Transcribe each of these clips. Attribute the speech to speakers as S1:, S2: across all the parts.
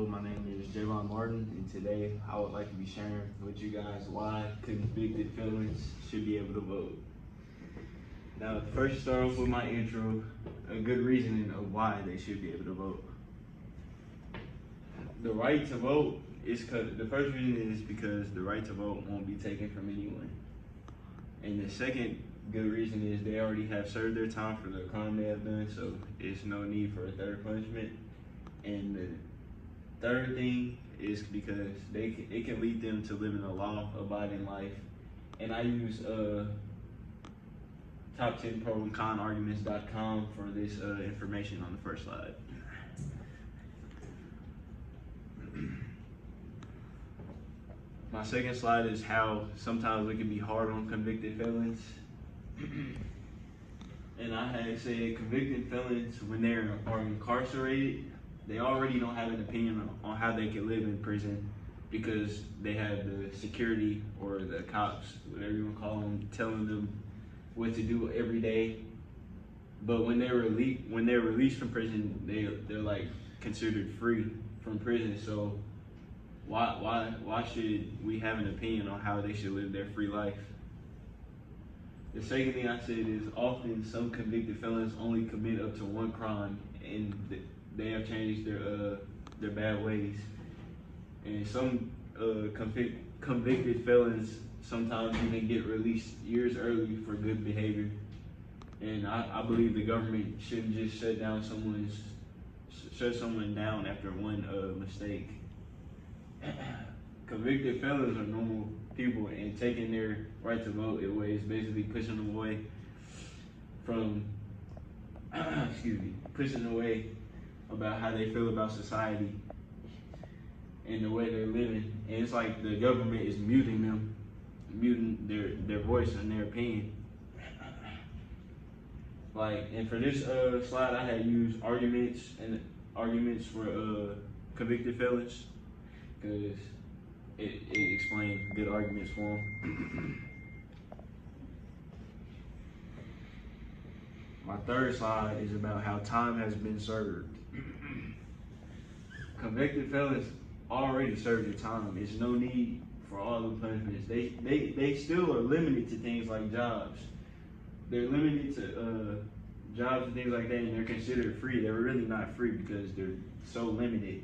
S1: my name is Javon Martin, and today I would like to be sharing with you guys why convicted felons should be able to vote. Now, first start off with my intro, a good reasoning of why they should be able to vote. The right to vote is the first reason is because the right to vote won't be taken from anyone. And the second good reason is they already have served their time for the crime they have done, so there's no need for a third punishment. And the third thing is because it can lead them to living a law-abiding life. And I use top10proandconarguments.com for this information on the first slide. My second slide is how sometimes we can be hard on convicted felons. And I had said convicted felons, when they are incarcerated, they already don't have an opinion on how they can live in prison because they have the security or the cops, whatever you want to call them, telling them what to do every day. But when they're released from prison, they're like considered free from prison. So why should we have an opinion on how they should live their free life? The second thing I said is often some convicted felons only commit up to one crime and they have changed their bad ways. And some convicted felons sometimes even get released years early for good behavior. And I believe the government shouldn't just shut someone down after one mistake. Convicted felons are normal people, and taking their right to vote away is basically pushing them away from, pushing away about how they feel about society and the way they're living. And it's like the government is muting them, muting their voice and their opinion. And for this slide, I had used arguments for convicted felons because it explained good arguments for them. My third slide is about how time has been served. Convicted felons already served their time. There's no need for all the punishments. They still are limited to things like jobs. They're limited to jobs and things like that, and they're considered free. They're really not free because they're so limited.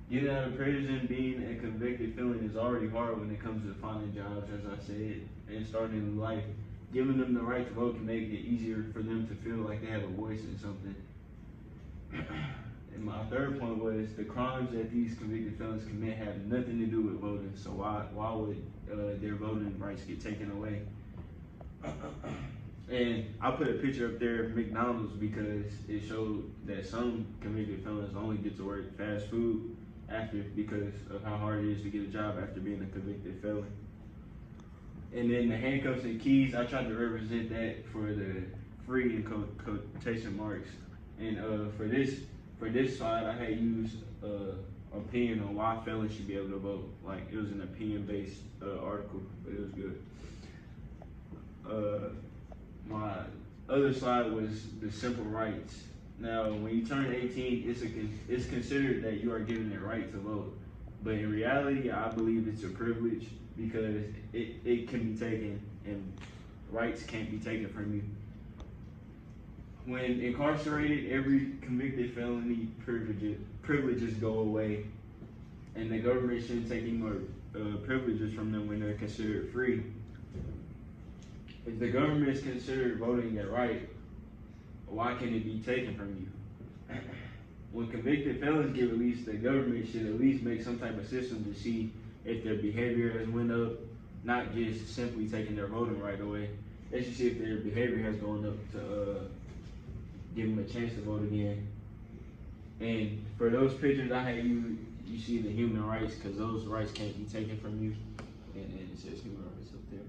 S1: Getting out of prison, being a convicted felon is already hard when it comes to finding jobs, as I said, and starting a new life. Giving them the right to vote can make it easier for them to feel like they have a voice in something. And my third point was the crimes that these convicted felons commit have nothing to do with voting, so why would their voting rights get taken away? And I put a picture up there of McDonald's because it showed that some convicted felons only get to work fast food after because of how hard it is to get a job after being a convicted felon. And then the handcuffs and keys, I tried to represent that for the free in quotation marks. And for this slide, I had used opinion on why felons should be able to vote. Like, it was an opinion-based article, but it was good. My other slide was the simple rights. Now, when you turn 18, it's considered that you are given the right to vote. But in reality, I believe it's a privilege because it can be taken and rights can't be taken from you. When incarcerated, every convicted felony privileges go away, and the government shouldn't take any more privileges from them when they're considered free. If the government is considered voting a right, why can it be taken from you? When convicted felons get released, the government should at least make some type of system to see if their behavior has went up, not just simply taking their voting right away. They should see if their behavior has gone up to give them a chance to vote again. And for those pictures I had you see the human rights, because those rights can't be taken from you. And it says human rights up there.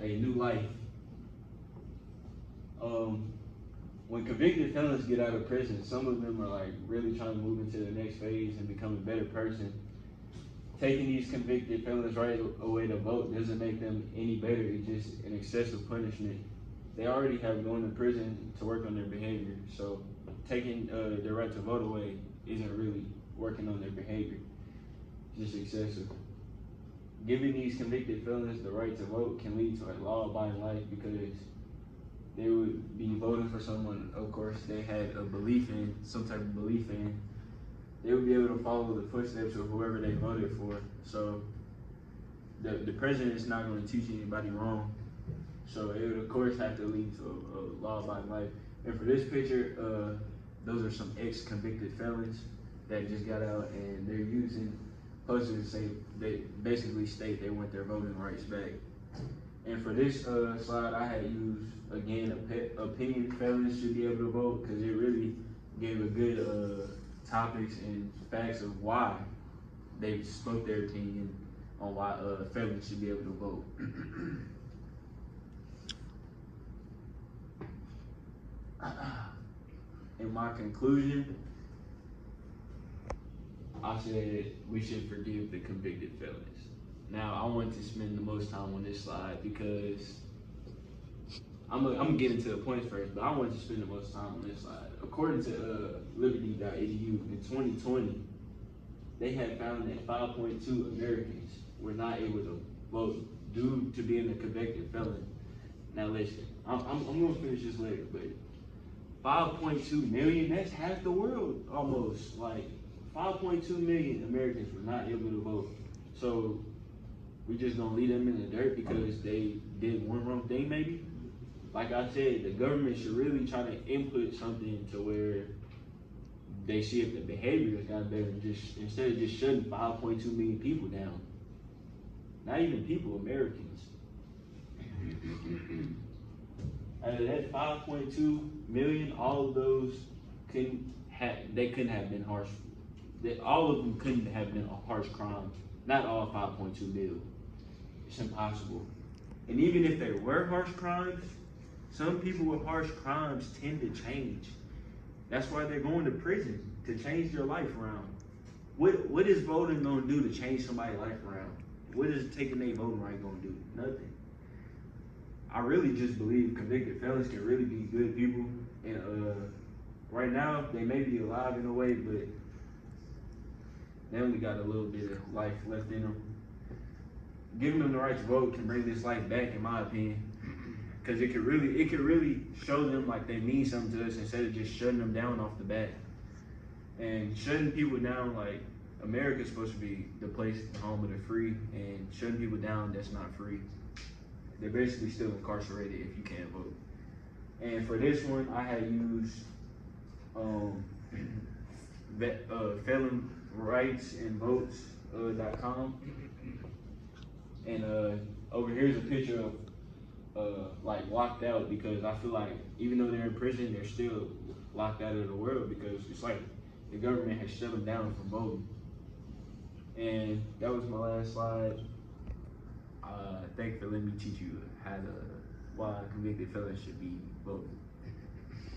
S1: A new life. When convicted felons get out of prison, some of them are like really trying to move into the next phase and become a better person. Taking these convicted felons right away to vote doesn't make them any better. It's just an excessive punishment. they already have going to prison to work on their behavior. So taking their right to vote away isn't really working on their behavior. It's just excessive. Giving these convicted felons the right to vote can lead to a law-abiding life because they would be voting for someone, of course, they had a belief in, some type of belief in. They would be able to follow the footsteps of whoever they voted for. So the president is not going to teach anybody wrong. So it would, of course, have to lead to a law-abiding life. And for this picture, those are some ex-convicted felons that just got out, and they're using posters to say, they basically state they want their voting rights back. And for this slide, I had used, again, opinion felons should be able to vote, because it really gave a good topics and facts of why they spoke their opinion on why felons should be able to vote. In my conclusion, I said we should forgive the convicted felons. Now, I want to spend the most time on this slide because I'm gonna get into the points first, but I want to spend the most time on this slide. According to liberty.edu, in 2020, they had found that 5.2 Americans were not able to vote due to being a convicted felon. Now listen, I'm gonna finish this later, but 5.2 million, that's half the world almost. Like 5.2 million Americans were not able to vote. So we just gonna leave them in the dirt because they did one wrong thing maybe? Like I said, the government should really try to input something to where they see if the behavior has gotten better, just instead of just shutting 5.2 million people down. Not even people, Americans. Out of that 5.2 million, all of those couldn't have been harsh. All of them couldn't have been a harsh crime. Not all 5.2 million. It's impossible. And even if they were harsh crimes, some people with harsh crimes tend to change. That's why they're going to prison, to change their life around. What is voting gonna do to change somebody's life around? What is taking their voting right gonna do? Nothing. I really just believe convicted felons can really be good people. And right now, they may be alive in a way, but they only got a little bit of life left in them. Giving them the right to vote can bring this life back, in my opinion. Because it could really show them like they mean something to us instead of just shutting them down off the bat. And shutting people down, like America's supposed to be the place, the home of the free, and shutting people down that's not free. They're basically still incarcerated if you can't vote. And for this one, I had used felonrightsandvotes.com. And over here's a picture of like locked out, because I feel like even though they're in prison, they're still locked out of the world because it's like the government has shut them down from voting. And that was my last slide. Thank you for letting me teach you why convicted felons should be voting.